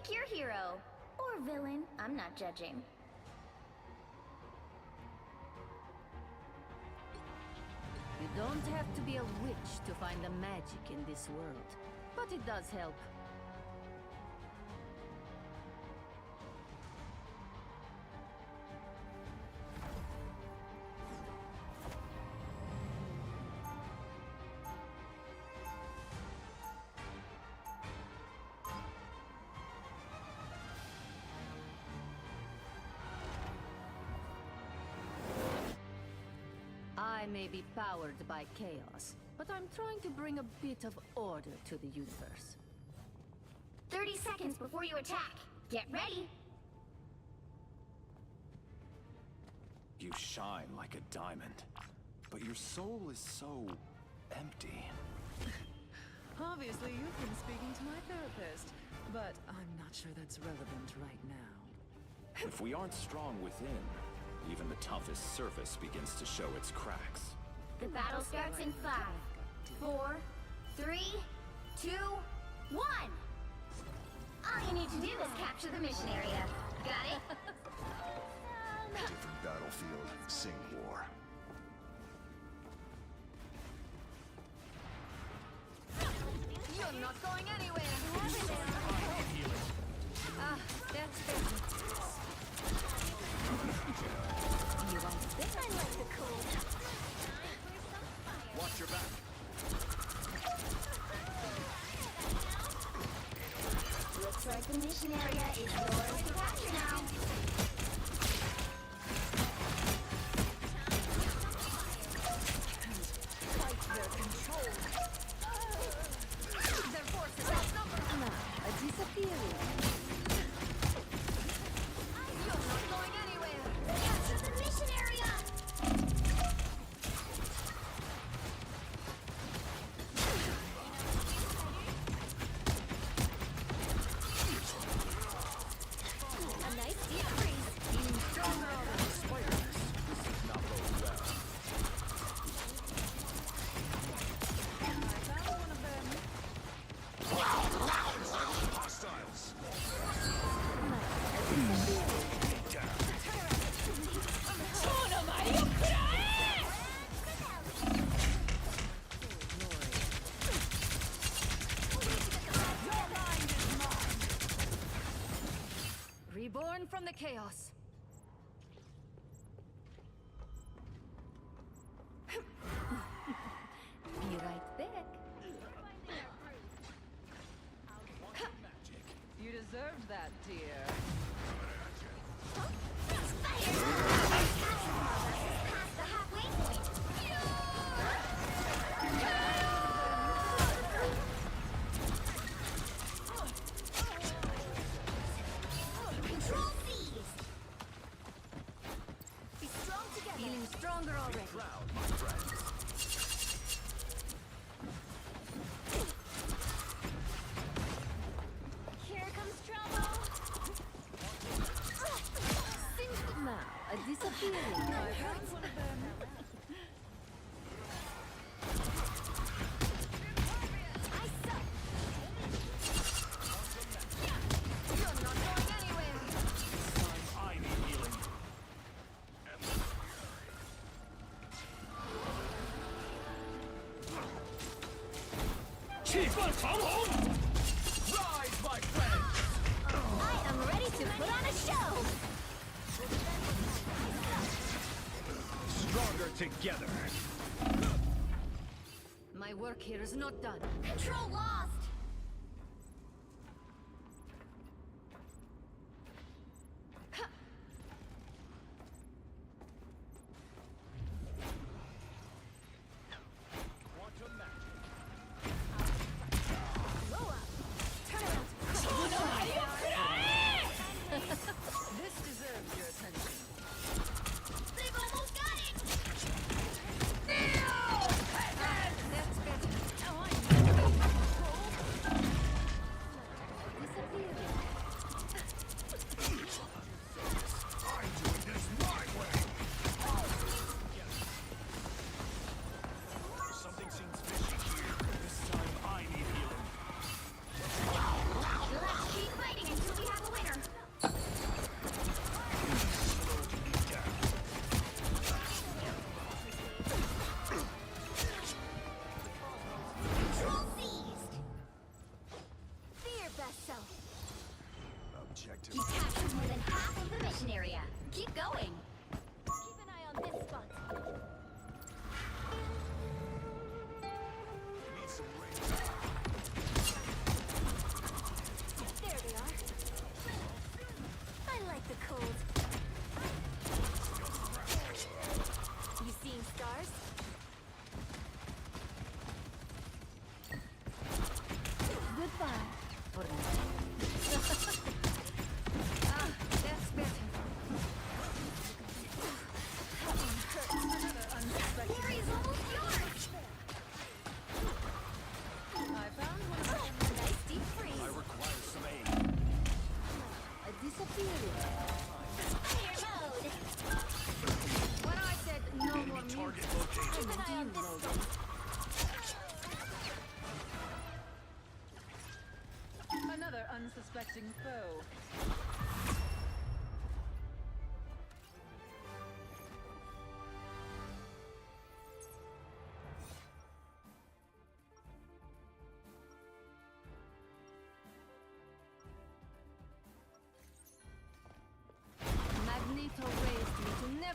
Pick your hero. Or villain, I'm not judging. You don't have to be a witch to find the magic in this world, but it does help. I may be powered by chaos, but I'm trying to bring a bit of order to the universe. 30 seconds before you attack. Get ready. You shine like a diamond, but your soul is so empty. Obviously, you've been speaking to my therapist, but I'm not sure that's relevant right now. If we aren't strong within, even the toughest surface begins to show its cracks. The battle starts in 5, 4, 3, 2, 1. All you need to do is capture the mission area. Got it? Different battlefield, same war. You're not going anywhere! Ah, that's better. You want this? I like the cool. Watch your back. Looks like the mission area is yours to capture now. Fight their control. Their forces outnumber. Now, a disappearing. You're not going anywhere. Capture the mission area! A nice deep freeze. Feeling stronger already. This is not going well. I found one of them. Hostiles. Reborn from the chaos. Be right back. You deserved that, dear. Past the halfway point. Control seize. Be strong together. Feeling stronger already. Proud, my friends. Here comes trouble. Now, a disappearing. I found one of them. I suck. You're not going anywhere. I need healing. Rise, my friends! I am ready to put on a show. Stronger together. My work here is not done. Control lost. Quantum magic. Blow up. Turn around. This deserves your attention. They've almost got it. That's better. Now I need to be in control.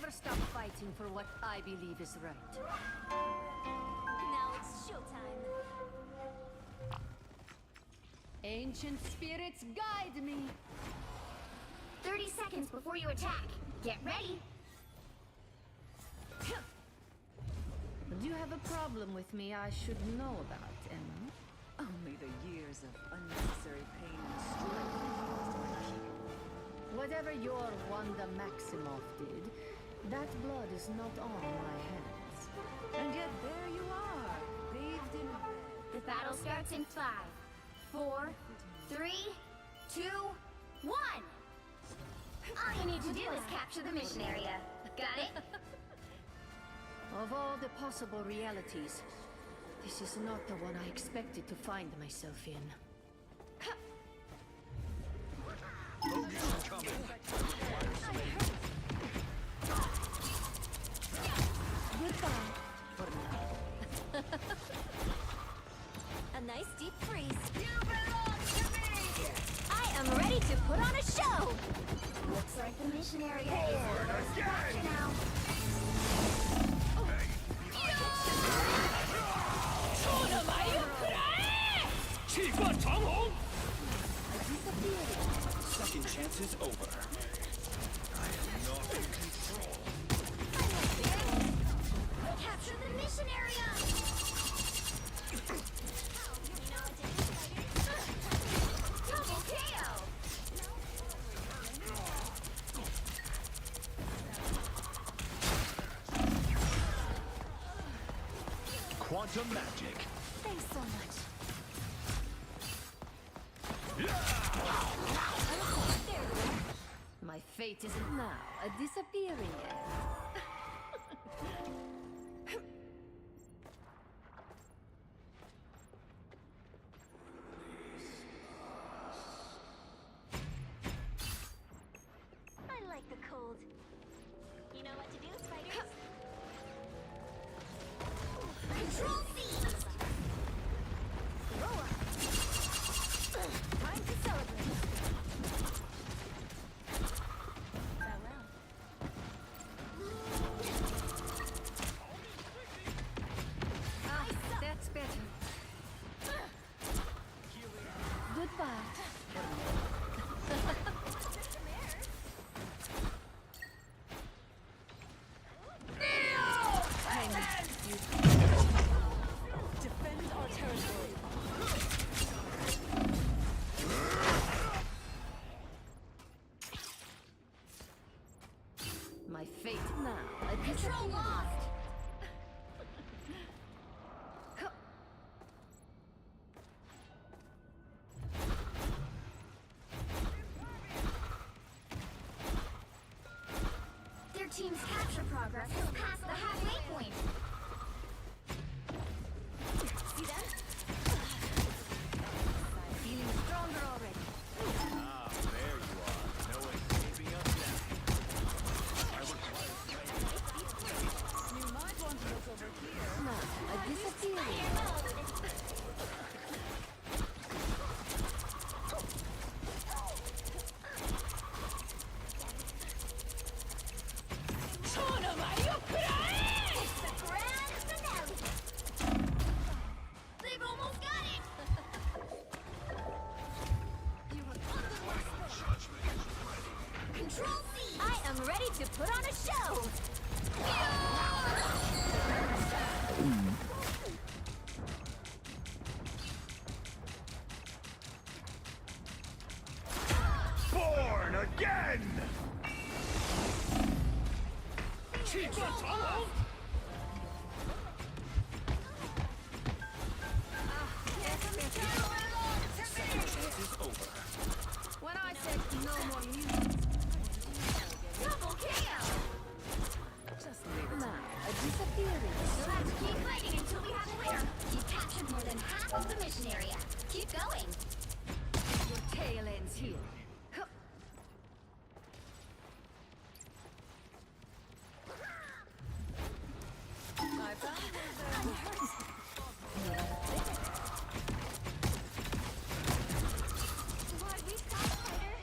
never stop fighting for what I believe is right. Now it's showtime. Ancient spirits, guide me! 30 seconds before you attack. Get ready. Do you have a problem with me I should know about, Emma? Only the years of unnecessary pain and strife caused by Kyo. Whatever your Wanda Maximoff did, that blood is not on my hands. And yet there you are, bathed in red. The battle starts in 5, 4, 3, 2, 1. All you need to do is capture the mission area. Got it? Of all the possible realities, this is not the one I expected to find myself in. Goodbye for now. A nice deep freeze. You belong to me! I am ready to put on a show! Looks like the mission area is under structure now. Second chance is over. I am not in control. Capture the mission area! Double KO! Quantum magic. Thanks so much. My fate is now a disappearing act. I like the cold. You know what to do, spiders? Control C! Throw up! Time to celebrate! Farewell. Ah, that's better. Goodbye. Defend our territory. My fate now a Control disappearing lost! Their team's capture progress has passed the halfway point. See that? feeling stronger already. Ah, there you are. No escaping us now. You might want to look over here. Now a disappearing It's the grand finale! They've almost got it! You were Control C! I am ready to put on a show! Born again! Second chance is over. When I said no more music, Double KO! Just leave it. now a disappearing You'll have to keep fighting until we have a winner. You've captured more than half of the mission area. Keep going. Your tail ends here. I found Why, we stopped fighter?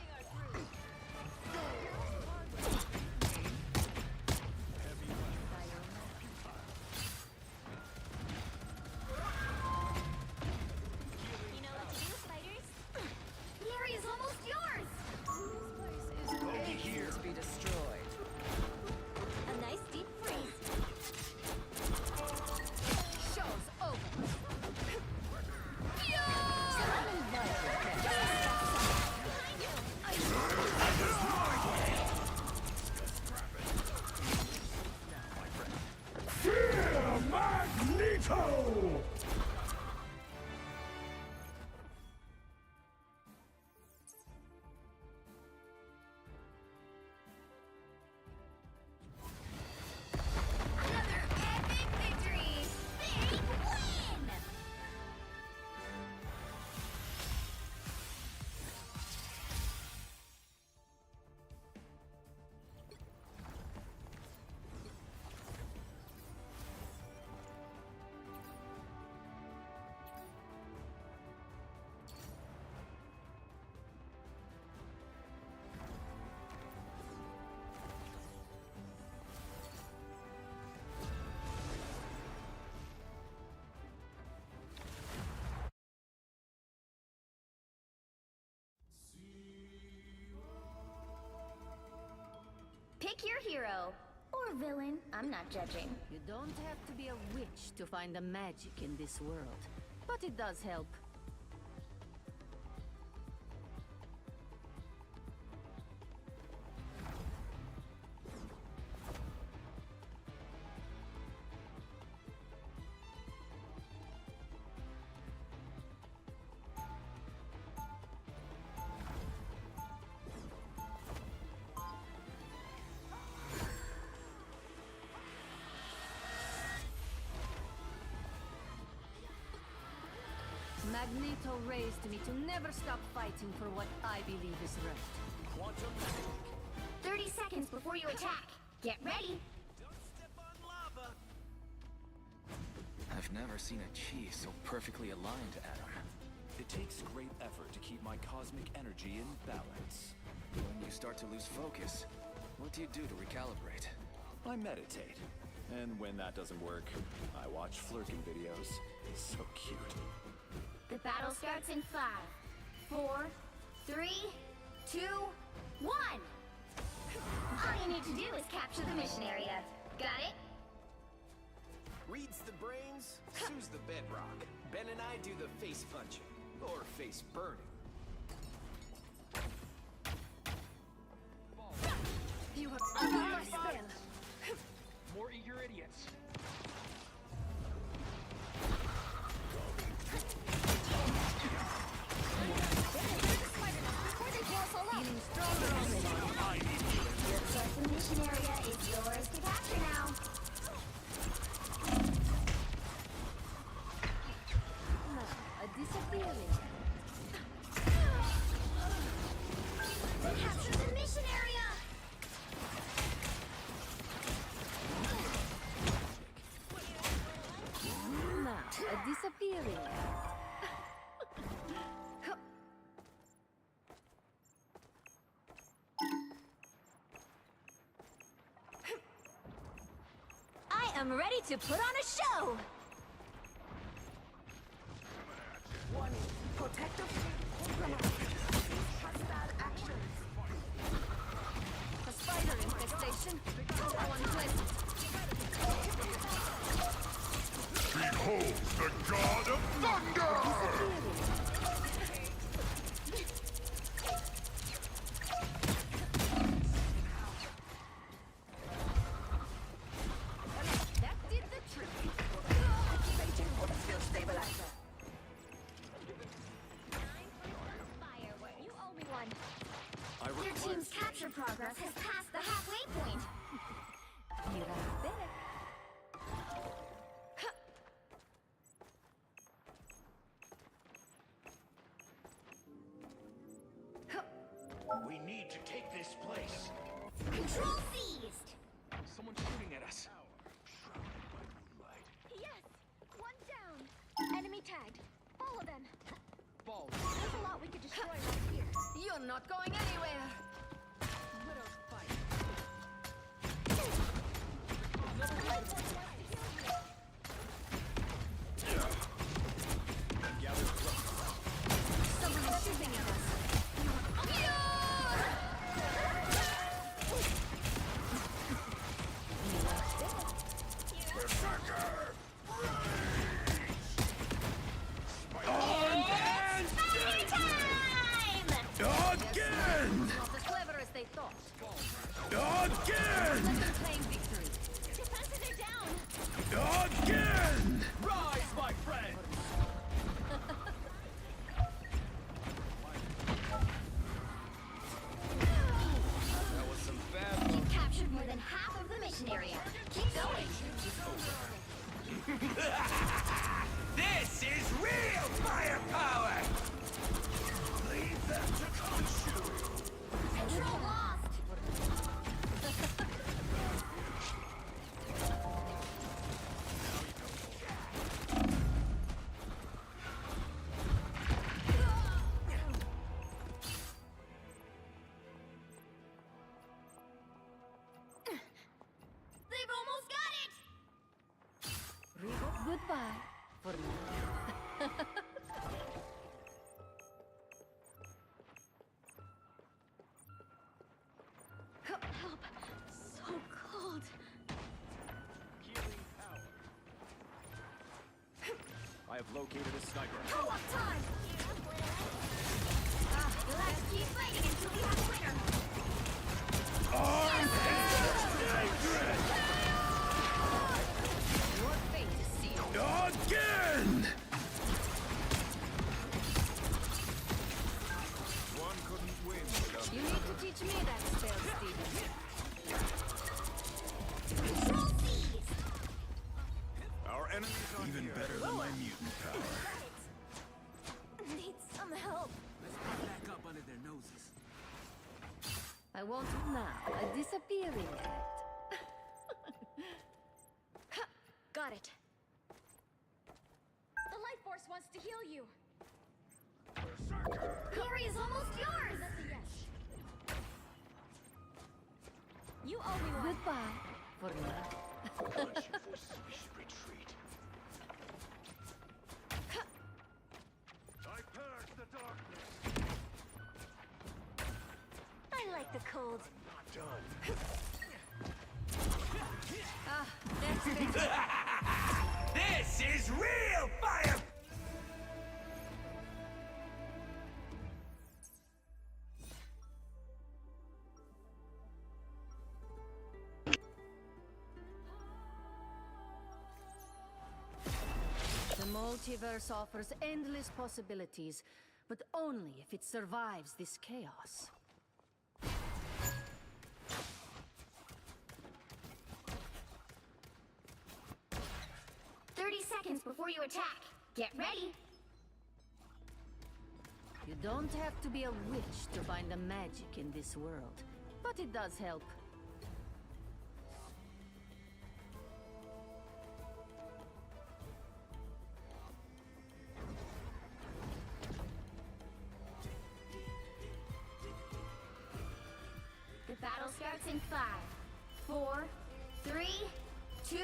Pick your hero. Or villain. I'm not judging. You don't have to be a witch to find the magic in this world. But it does help. Magneto raised me to never stop fighting for what I believe is right. Quantum magic. 30 seconds before you attack. Get ready. Don't step on lava. I've never seen a chi so perfectly aligned, Adam. It takes great effort to keep my cosmic energy in balance. When you start to lose focus, what do you do to recalibrate? I meditate. And when that doesn't work, I watch flirting videos. So cute. The battle starts in 5, 4, 3, 2, 1. All you need to do is capture the mission area. Got it? Reads the brains, sues the bedrock. Ben and I do the face punching. Or face burning. You have under my spell. More eager idiots. Feeling stronger already. Your chosen mission area is yours to capture now. Now, a disappearing. Capture the mission area! Now, a disappearing. I am ready to put on a show! Warning. Protective compromise. Hostile actions. A spider infestation. How unpleasant. Behold the god of thunder! That did the trick. Activating Hostile stabilizer. Firework. You owe me one. I Your request... team's capture progress has passed the halfway point. Mirate. We need to take this place. Control seized! Someone's shooting at us. Yes! One down! Enemy tagged. Follow them. Balls. There's a lot we could destroy right here. You're not going anywhere. Widow's fight. Someone is shooting at us. Fire time! Again! Not as clever as they thought. Again! Let them claim victory. Defenses are down! Again! Rise, my friend! That was some bad You've captured more than half of the mission area. Keep going! This is real firepower! Leave them to consume. Control lost! They've almost got it! Rigo, goodbye. For now. Help! I have located a sniper. Co-op time! You'll have to keep fighting until we have a winner. Your fate is sealed. Again! One couldn't win without You need to teach me that spell, Steven. Trophies! our enemies are Even here. better than my mutant power. Need some help. Let's put back up under their noses. I want it now. A disappearing act. Got it. The life force wants to heal you. Glory is almost yours. That's a yes. You owe me one. Goodbye, for now. Launch your forces, we should retreat. I purge the darkness. I like the cold. Not done. That's better. This is real fire! The multiverse offers endless possibilities, but only if it survives this chaos. 30 seconds before you attack. Get ready. You don't have to be a witch to find the magic in this world, but it does help. The battle starts in 5, 4, 3, 2,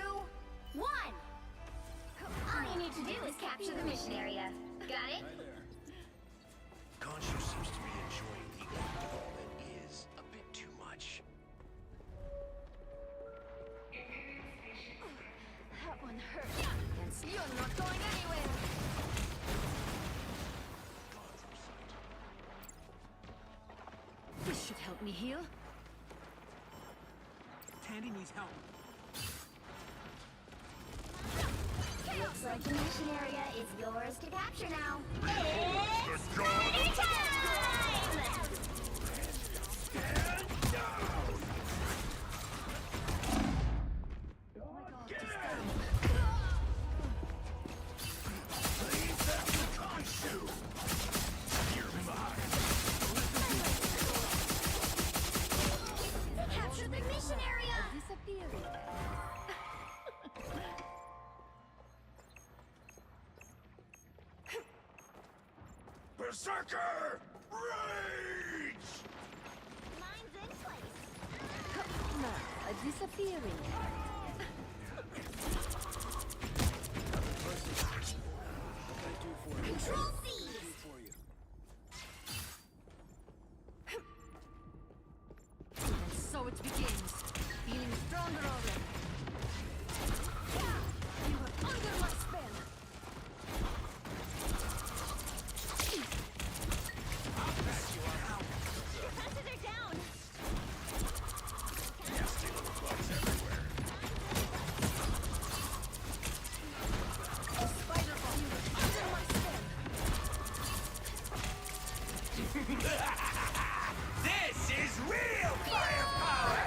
1. All you need to do is capture the mission area. Got it? Khonshu seems to be enjoying the act of all that is a bit too much. That one hurt. And see, you're not going anywhere. Gone from sight. This should help me heal. Tandy needs help. Looks like the mission area is yours to capture now. It's party time! Capture the mission area! Disappearing. Berserker! Rage! Mine's in place. Now, a disappearing act. Control thieves! And so it begins. Feeling stronger already. You are under my spell. Defenses are down! Spider bomb, you are under my spell. This is real firepower!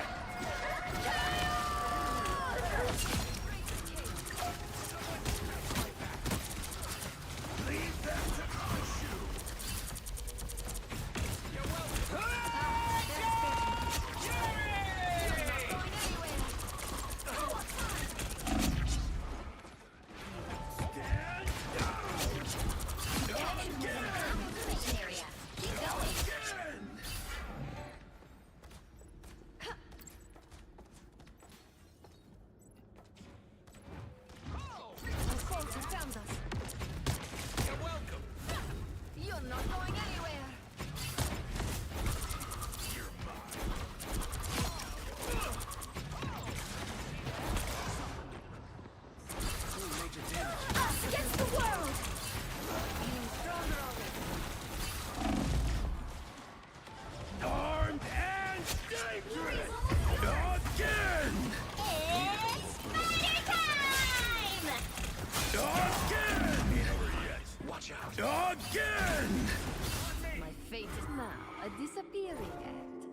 a disappearing act.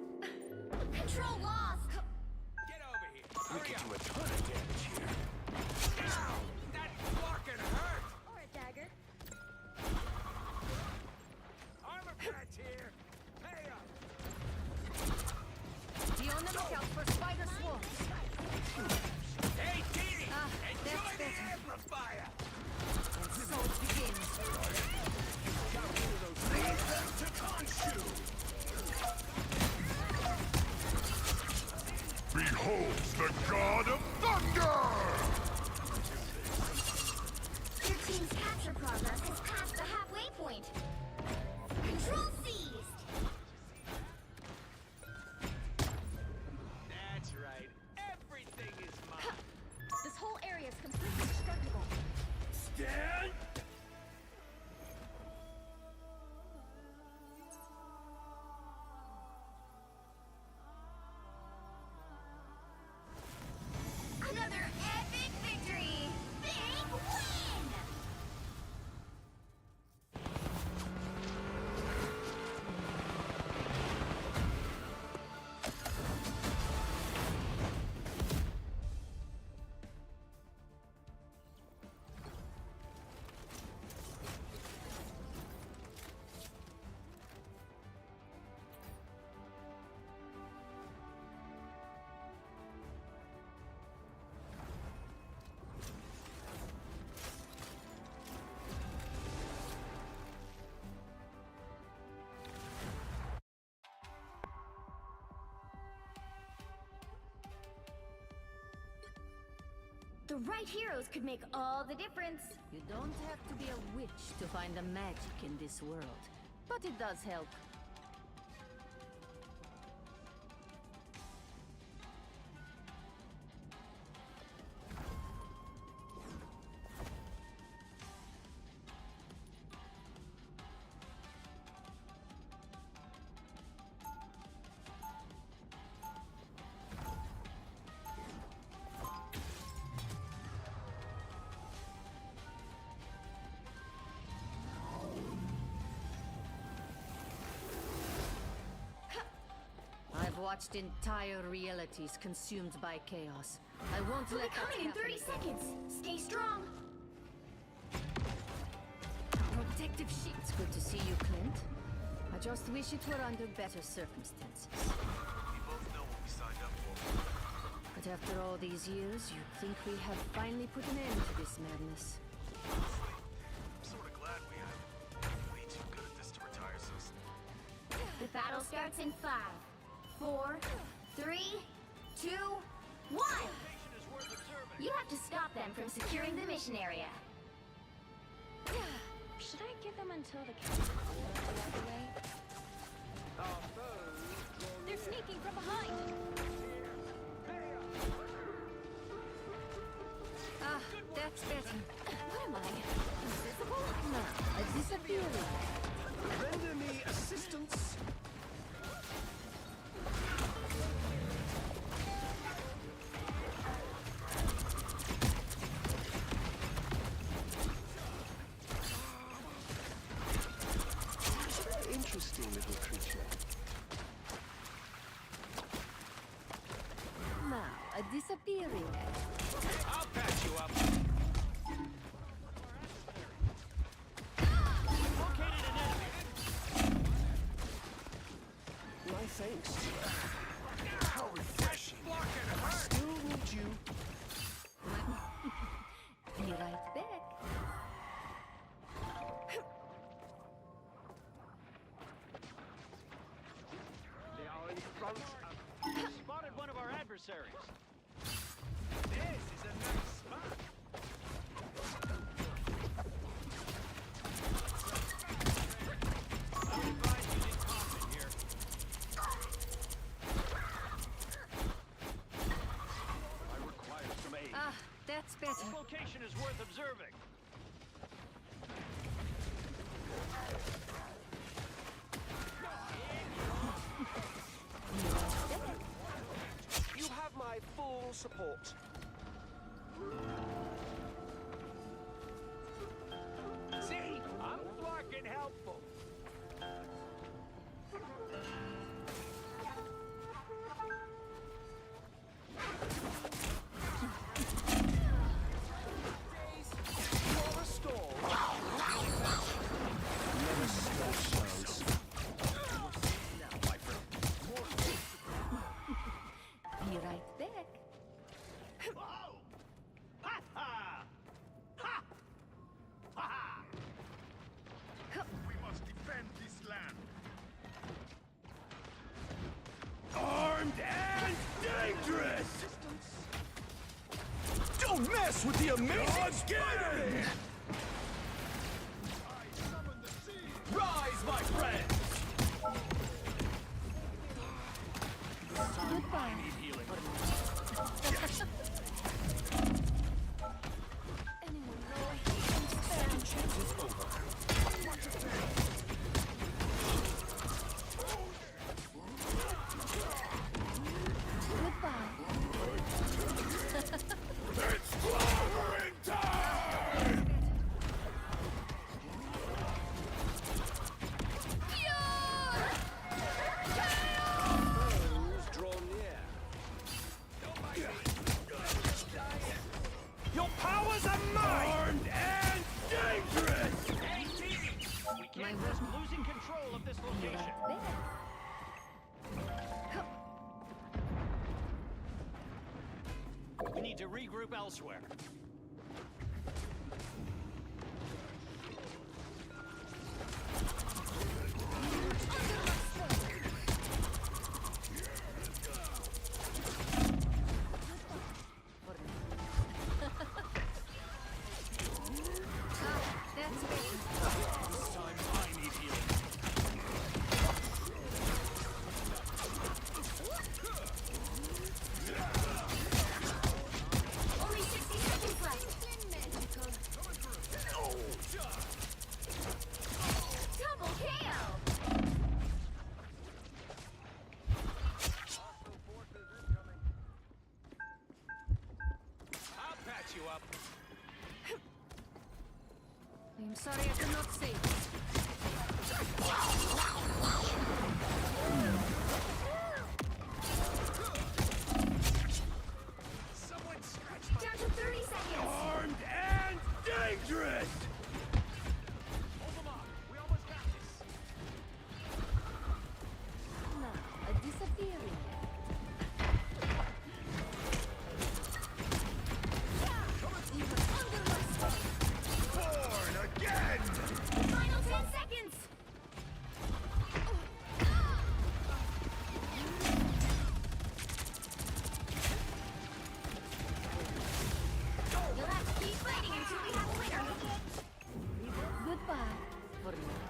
Control lost! Get over here! We Hurry could up! do a ton of damage here. Ow! That fucking hurt! Or a dagger. Armor patch here! Hey up! Be on the lookout for spider swarms. Hey, Dee! Ah, Enjoy that's the better. amplifier! And so it begins. To Khonshu! Behold the god of thunder! Your team's capture progress is past the halfway point. Control seized! That's right. Everything is mine. This whole area is completely destructible. Stand! Another epic victory! Big win! The right heroes could make all the difference. You don't have to be a witch to find the magic in this world, but it does help. I've watched entire realities consumed by chaos. I won't We'll be let that coming in happen 30 again. seconds. Stay strong. Protective shields. Good to see you, Clint. I just wish it were under better circumstances. We both know what we signed up for. But after all these years, you'd think we have finally put an end to this madness. Honestly, I'm sort of glad we have. I'm way too good at this to retire so soon. The battle starts in 5, 4, 3, 2, 1! You have to stop them from securing the mission area. Should I give them until the capture is out of the way? They're sneaking from behind! Ah, that's better. What am I? Invisible? Now, a disappearing. Render me assistance. Interesting little creature. Now, a disappearing. I'll patch you up. Located an enemy. My thanks. How refreshing. I still need you. Be right back. They are in front. Spotted one of our adversaries. This is a nice spot. I'll advise you to comment here. I require some aid. Ah, that's better. This location is worth observing. You have my full support. See? I'm fucking helpful. Whoa! Ha ha! Ha! Ha ha! We must defend this land. Armed and dangerous! Don't mess with the amazing Spider-Man! I summon the sea. Rise, my friends! Goodbye. Anyone know a healing spell? Goodbye. It's flowering time! Foes draw near. Your powers are mine! Armed and dangerous! We can't risk losing control of this location. We need to regroup elsewhere. That's better. This time I need healing. Only 60 seconds left. Double KO. I'll patch you up. I'm sorry I could not save you. Someone scratch my... Down to 30 seconds. Armed and dangerous! Hold them off. We almost got this. Now, a disappearing. Under my spell. Born again! Final 10 seconds. You'll have to keep fighting until we have a winner. Goodbye. For now.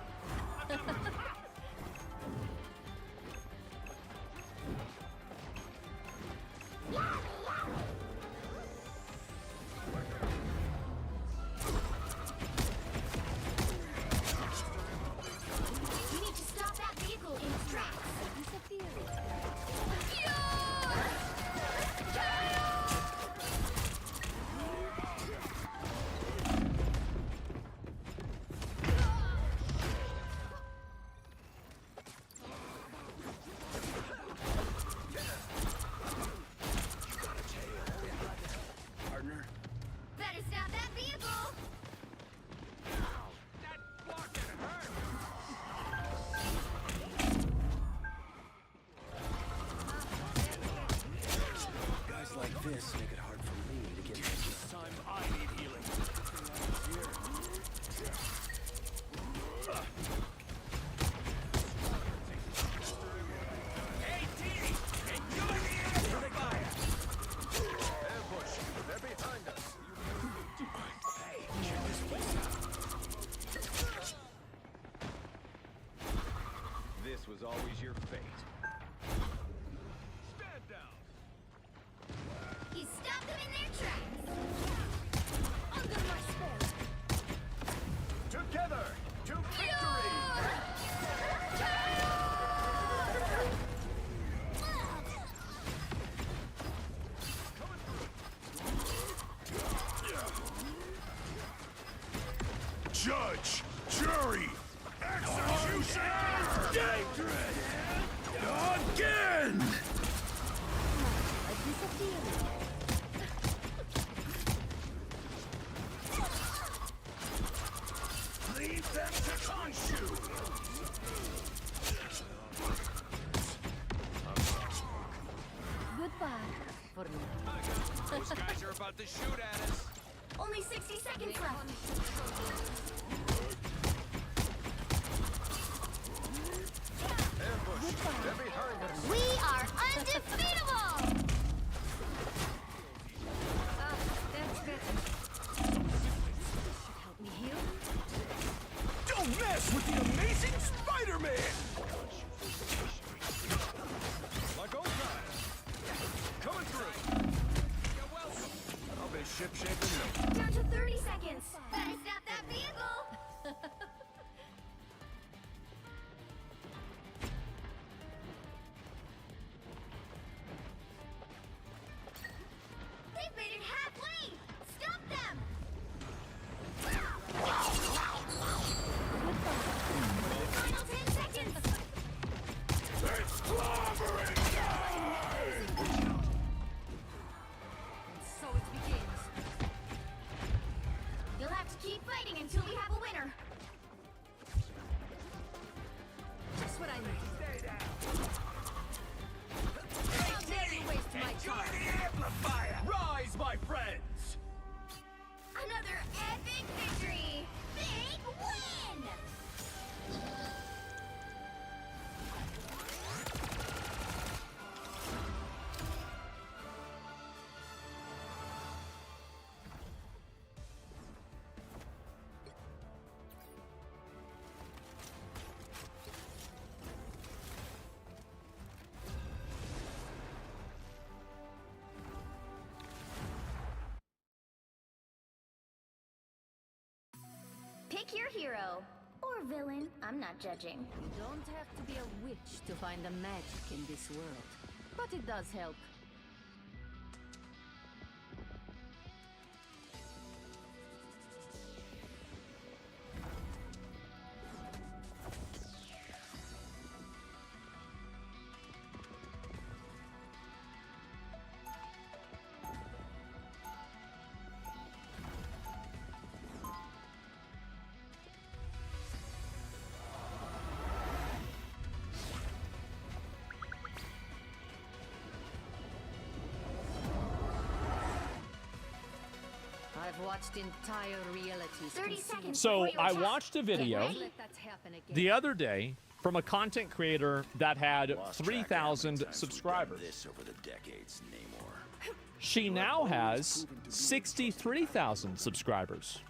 We need to stop that vehicle in its tracks. Disappearing. Partner? Better stop that vehicle. That fucking hurt. Guys like this make it hard for me to get this time I need healing. Hey, T! Get good here! They got it. Ambush. They're behind us. Hey, check this place out. This was always your fate. Stand down. He stopped them in their tracks. Under my spell. Together to victory! Judge, jury, executioner! Dangerous! Again! A disappearing. Leave them to Khonshu! Goodbye. For now. Those guys are about to shoot at us. Only 60 seconds left. We are undefeatable! That's better. Help me heal. Don't mess with the amazing Spider-Man! Like old times. Coming through. You're welcome. I'll be ship-shape Down to 30 seconds. Better stop that vehicle! They've made it halfway! Stop them! Final 10 seconds! So it begins. You'll have to keep fighting until we have a winner. Just what I need. I'll take you waste my time. Rise, my friends! Another epic victory! Big win! Pick your hero. Or villain. I'm not judging. You don't have to be a witch to find the magic in this world. But it does help. I've watched entire realities. 30 seconds. So before your I attack. watched a video Don't let that happen again. the other day from a content creator that had 3,000 subscribers. This over the decades, Namor. She now has 63,000 subscribers.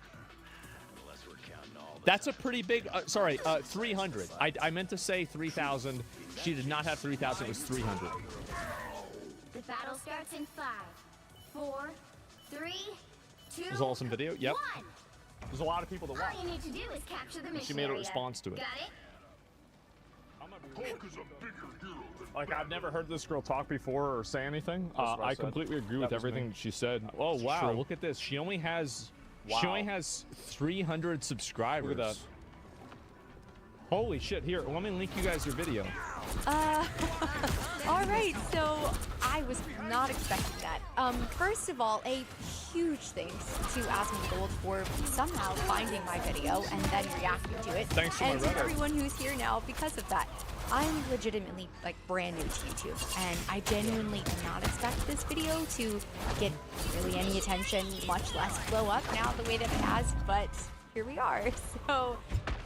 Unless we're counting all the That's a pretty big, 300. I meant to say 3,000. She did not have 3,000, it was 300. The battle starts in 5, 4, 3, 2, It was all some video? Yep. 1. There's a lot of people to watch. All you need to do is capture the mission She made a area. response to it. Got it? Like, I've never heard this girl talk before or say anything. what I I said. completely agree That with was me. everything she said. Oh, It's wow, true. look at this. She only has Wow. 300 subscribers. Look at that. Holy shit. Here, let me link you guys your video. All right, so I was not expecting that. First of all, a huge thanks to Asmongold for somehow finding my video and then reacting to it. Thanks to and my to Reddit. everyone who's here now because of that. I'm legitimately like brand new to YouTube, and I genuinely did not expect this video to get really any attention, much less blow up now the way that it has, but here we are. So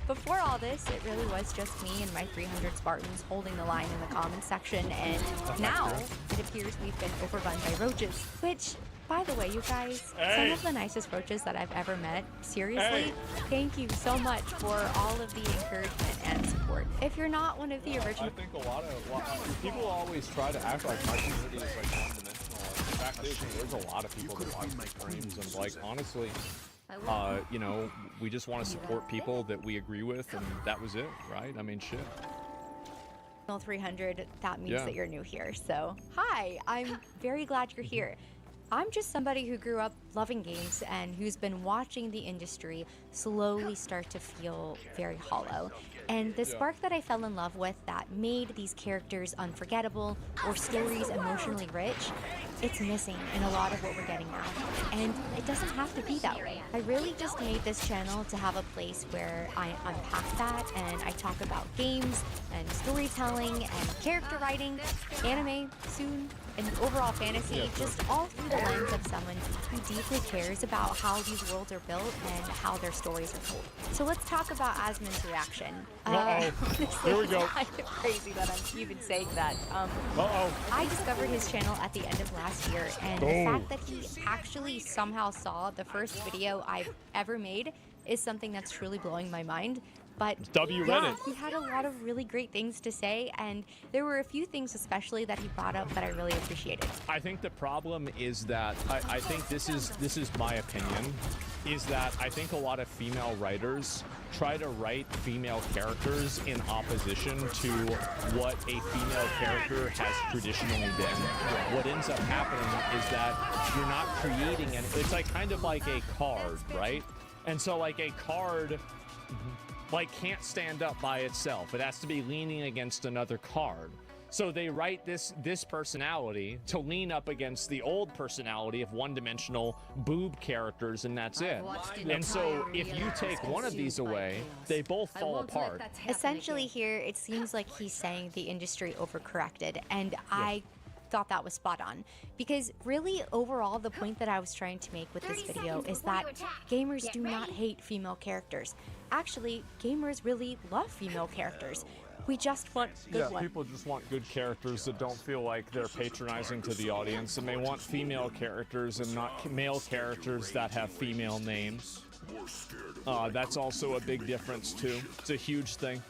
before all this, it really was just me and my 300 Spartans holding the line in the comments section, and now it appears we've been overrun by roaches, which, by the way, you guys, some of the nicest roaches that I've ever met. Seriously, thank you so much for all of the encouragement and support. If you're not one of the I original... think a lot of people always try to act like my community is like one-dimensional. The fact is, there's a lot of people that watch my streams, and like honestly, you know, we just want to support people that we agree with, and that was it, right? I mean, shit. 300, that means Yeah. that you're new here. So, hi, I'm very glad you're here. I'm just somebody who grew up loving games and who's been watching the industry slowly start to feel very hollow. And the spark that I fell in love with that made these characters unforgettable or stories emotionally rich, it's missing in a lot of what we're getting now. And it doesn't have to be that way. I really just made this channel to have a place where I unpack that and I talk about games and storytelling and character writing, anime, soon, and overall fantasy, just all through the lens of someone who deeply cares about how these worlds are built and how their stories are told. So let's talk about Asmon's reaction. Here we go. It's kind of crazy that I'm even saying that. I discovered his channel at the end of last year, and the fact that he actually somehow saw the first video I've ever made is something that's truly blowing my mind. But yeah, he had a lot of really great things to say, and there were a few things especially that he brought up that I really appreciated. I think the problem is that I think this is my opinion, is that I think a lot of female writers try to write female characters in opposition to what a female character has traditionally been. What ends up happening is that you're not creating it's like kind of like a card, right? And so like a card like can't stand up by itself. It has to be leaning against another card. So they write this personality to lean up against the old personality of one-dimensional boob characters, and that's it. And so if you take one of these away, they both fall apart. Essentially here, it seems like he's saying the industry overcorrected, and I thought that was spot on, because really overall the point that I was trying to make with this video is that gamers do not hate female characters. Actually, gamers really love female characters. We just want good ones. People just want good characters that don't feel like they're patronizing to the audience, and they want female characters and not male characters that have female names. That's also a big difference too. It's a huge thing.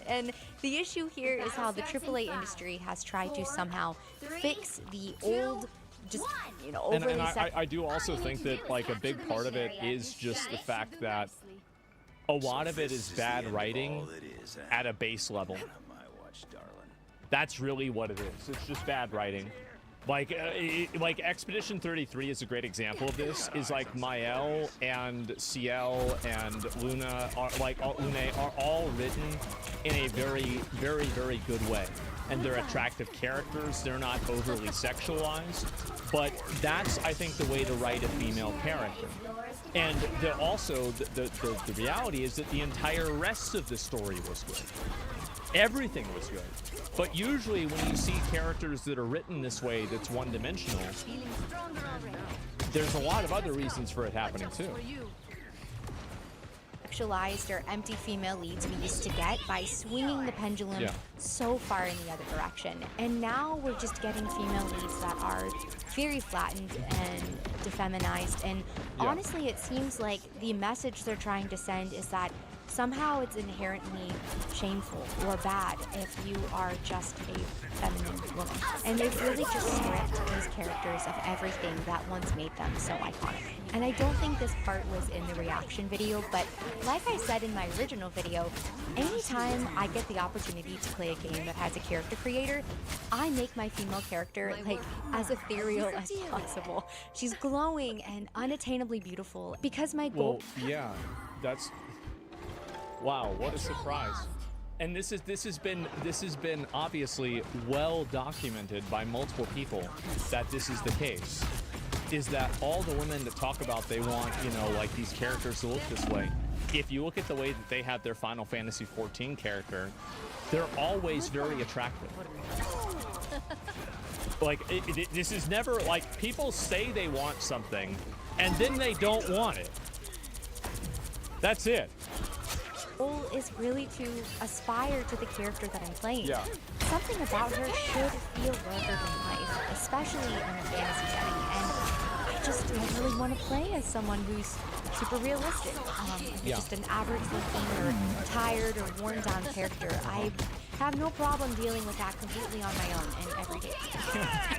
And the issue here is how the AAA industry has tried to somehow fix the old, just, you know, overly and I do also think that like a big part of it is just the fact that a lot of it is bad writing at a base level. That's really what it is. It's just bad writing. Like Expedition 33 is a great example of this. Is like Mael and Ciel and Luna are all written in a very, very, very good way. And they're attractive characters. They're not overly sexualized. But that's, I think, the way to write a female character. And the reality is that the entire rest of the story was good. Everything was good. But usually when you see characters that are written this way that's one-dimensional, there's a lot of other reasons for it happening too. Sexualized or empty female leads we used to get by swinging the pendulum so far in the other direction. And now we're just getting female leads that are very flattened and defeminized. And honestly, it seems like the message they're trying to send is that somehow it's inherently shameful or bad if you are just a feminine woman. And they've really just stripped these characters of everything that once made them so iconic. And I don't think this part was in the reaction video, but like I said in my original video, anytime I get the opportunity to play a game that has a character creator, I make my female character like as ethereal as possible. She's glowing and unattainably beautiful because my goal... Well, yeah, that's... Wow, what a surprise. And this has been obviously well documented by multiple people that this is the case. Is that all the women that talk about they want, you know, like these characters to look this way. If you look at the way that they have their Final Fantasy XIV character, they're always very attractive. Like, this is never, like, people say they want something, and then they don't want it. That's it. Goal is really to aspire to the character that I'm playing. Yeah. Something about her should feel larger than life, especially in a fantasy setting. And I just don't really want to play as someone who's super realistic. Just an average-looking or tired or worn-down character. I have no problem dealing with that completely on my own and every day.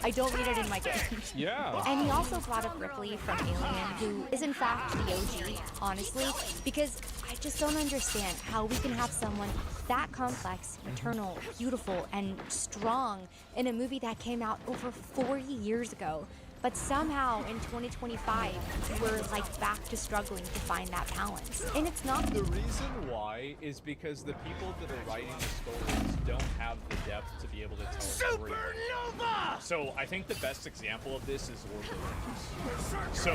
I don't need it in my game. Yeah. And he also brought up Ripley from Alien, who is in fact the OG, honestly, because I just don't understand how we can have someone that complex, eternal, beautiful, and strong in a movie that came out over 40 years ago. But somehow in 2025, we're like back to struggling to find that balance. And it's not. The reason why is because the people that are writing the stories don't have the depth to be able to tell a story. Supernova! So I think the best example of this is Lord of the Rings. So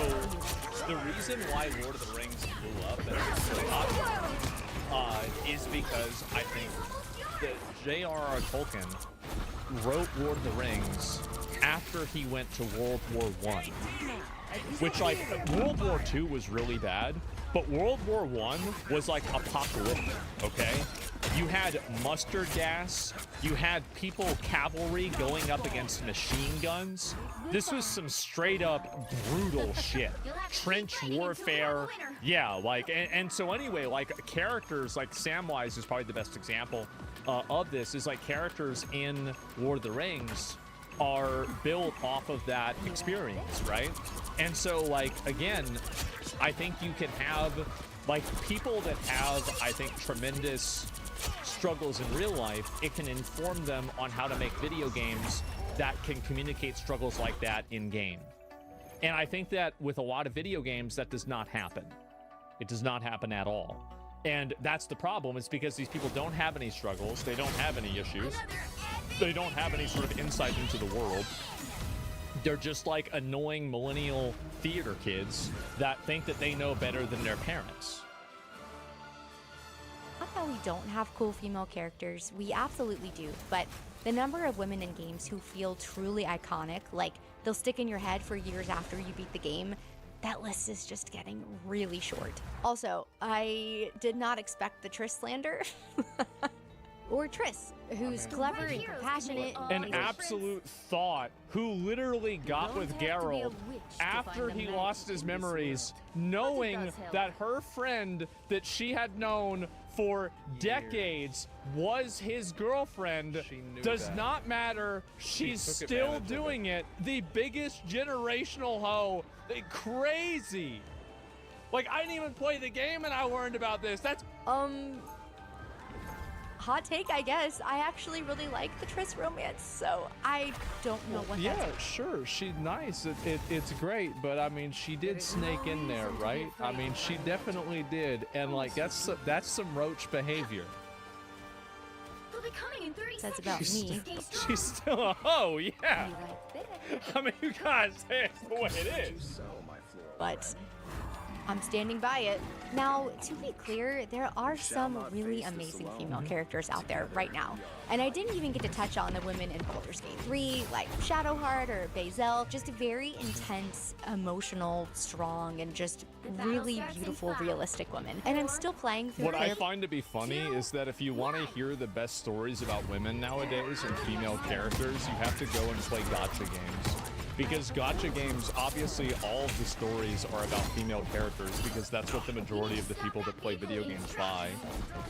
the reason why Lord of the Rings blew up and it's so popular is because I think that J.R.R. Tolkien wrote Lord of the Rings after he went to World War I. Which, like, World War II was really bad, but World War I was, like, apocalyptic, okay? You had mustard gas, you had cavalry going up against machine guns. This was some straight-up brutal shit. Trench warfare, yeah, like, and so anyway, like, characters, like, Samwise is probably the best example of this, is, like, characters in Lord of the Rings are built off of that experience, right? And so, like, again, I think you can have, like, people that have, I think, tremendous struggles in real life, it can inform them on how to make video games that can communicate struggles like that in game. And I think that with a lot of video games, that does not happen. It does not happen at all. And that's the problem, is because these people don't have any struggles, they don't have any issues, they don't have any sort of insight into the world. They're just like annoying millennial theater kids that think that they know better than their parents. Not that we don't have cool female characters, we absolutely do, but the number of women in games who feel truly iconic, like they'll stick in your head for years after you beat the game, that list is just getting really short. Also, I did not expect the Triss slander. Or Triss, who's clever and compassionate. An absolute thought who literally got with Geralt after he lost his memories, knowing that her friend that she had known for decades was his girlfriend. Does not matter. She's still doing it. The biggest generational hoe. Crazy. Like, I didn't even play the game and I learned about this. That's hot take, I guess. I actually really like the Triss romance, so I don't know what that's about. Sure, she's nice. It's great, but I mean, she did snake in there, right? I mean, she definitely did, and like that's some roach behavior. They'll be coming in 30 That's about me. She's still a hoe, yeah. I mean, you gotta say it the way it is. But I'm standing by it. Now, to be clear, there are some really amazing female characters out there right now. And I didn't even get to touch on the women in Baldur's Gate 3, like Shadowheart or Bazel. Just very intense, emotional, strong, and just really beautiful, realistic women. And I'm still playing through What I find to be funny is that if you want to hear the best stories about women nowadays and female characters, you have to go and play gacha games. Because gacha games, obviously all of the stories are about female characters because that's what the majority of the people that play video games buy,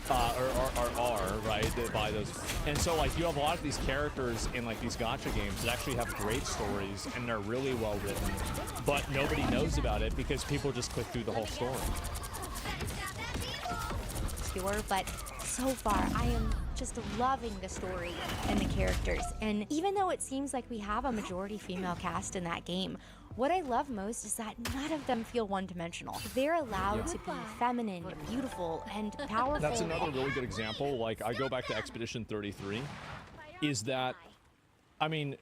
right? They buy those. And so like you have a lot of these characters in like these gacha games that actually have great stories and they're really well written, but nobody knows about it because people just click through the whole story. Sure, but so far I am just loving the story and the characters. And even though it seems like we have a majority female cast in that game, what I love most is that none of them feel one-dimensional. They're allowed to be feminine, beautiful, and powerful. That's another really good example. Like, I go back to Expedition 33, is that, I mean,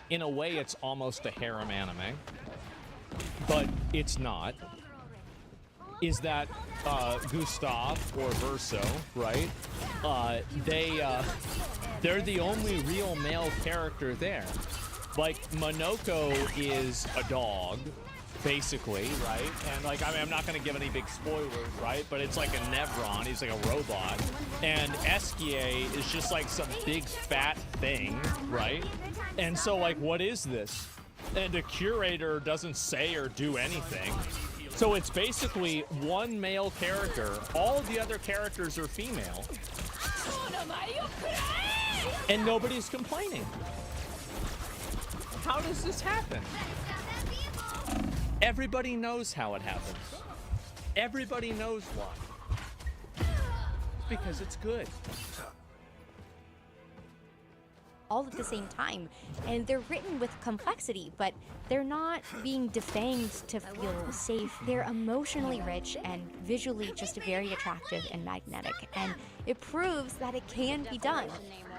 in a way it's almost a harem anime, but it's not. Is that Gustav or Verso, right? They're the only real male character there. Like, Monoko is a dog, basically, right? And like, I mean, I'm not gonna give any big spoilers, right? But it's like a Nevron, he's like a robot. And Esquier is just like some big fat thing, right? And so like, what is this? And the curator doesn't say or do anything. So it's basically one male character. All the other characters are female. And nobody's complaining. How does this happen? Everybody knows how it happens. Everybody knows why. It's because it's good. All at the same time, and they're written with complexity, but they're not being defanged to feel safe. They're emotionally rich and visually just very attractive and magnetic, and it proves that it can be done,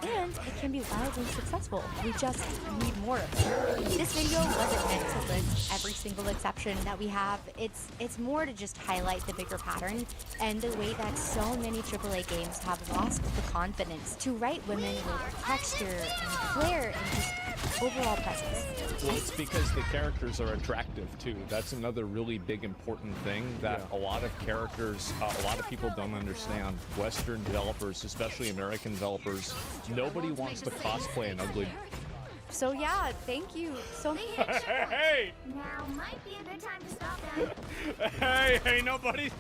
and it can be wildly successful. We just need more of it. This video wasn't meant to acknowledge every single exception that we have. It's more to just highlight the bigger pattern and the way that so many AAA games have lost the confidence to write women with texture and flair and just overall presence. Well, it's because the characters are attractive too. That's another really big important thing that a lot of characters, a lot of people don't understand. Western developers, especially American developers, nobody wants to cosplay an ugly. So yeah, thank you so much. Hey! Now might be a good time to stop them. Hey, nobody.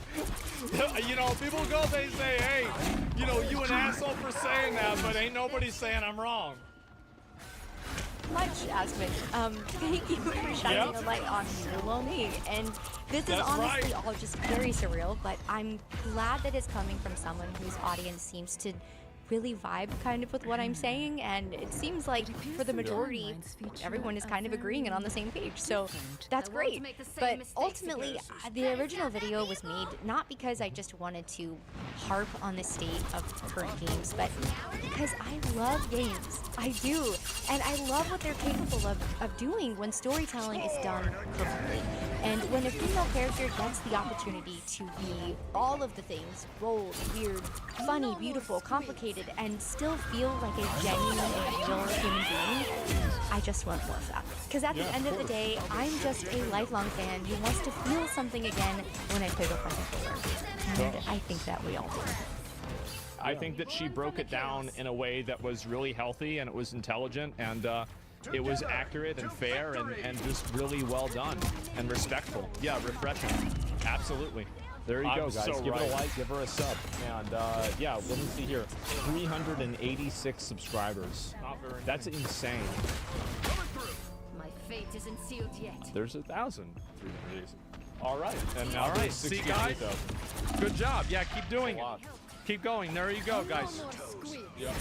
You know, people go, they say, hey, you know, you an asshole for saying that, but ain't nobody saying I'm wrong. Much, Aspen. Thank you for shining a light on below me. And this is honestly all just very surreal, but I'm glad that it's coming from someone whose audience seems to really vibe kind of with what I'm saying, and it seems like for the majority everyone is kind of agreeing and on the same page, so that's great. But ultimately the original video was made not because I just wanted to harp on the state of current games, but because I love games. I do, and I love what they're capable of doing when storytelling is done correctly. And when a female character gets the opportunity to be all of the things, bold, weird, funny, beautiful, complicated, and still feel like a genuine and real human being, I just want more of that. Because at the end of the day, I'm just a lifelong fan who wants to feel something again when I play with my controller. And I think that we all do. I think that she broke it down in a way that was really healthy and it was intelligent and it was accurate and fair and just really well done and respectful. Yeah, refreshing. Absolutely. There you go, guys. Give it a like, give her a sub. And yeah, let me see here. 386 subscribers. That's insane. My fate isn't sealed yet. There's 1,000. All right. And now All right, see, guys? Good job. Yeah, keep doing it. Keep going. There you go, guys. Yeah.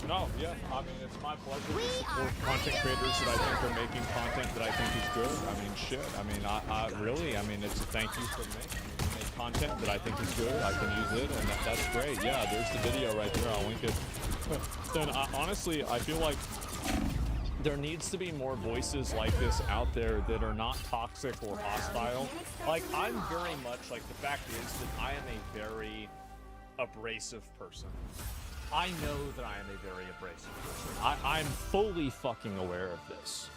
No, yeah, I mean, it's my pleasure to support content creators that I think are making content that I think is good. I mean, shit. I mean, I really, I mean, it's a thank you from me. I mean, you make content that I think is good. I can use it, and that's great. Yeah, there's the video right there. I'll link it. Then, honestly, I feel like there needs to be more voices like this out there that are not toxic or hostile. Like, I'm very much, like, the fact is that I am a very abrasive person. I know that I am a very abrasive person. I'm fully fucking aware of this.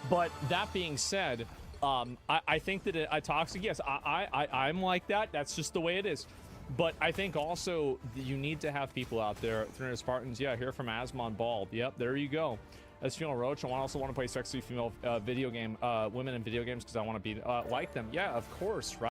But that being said, I think that a toxic, yes, I'm like that. That's just the way it is. But I think also you need to have people out there. 300 Spartans, yeah, here from Asmon Bald. Yep, there you go. As female Roach, I also want to play sexy female video game, women in video games because I want to be like them. Yeah, of course, right?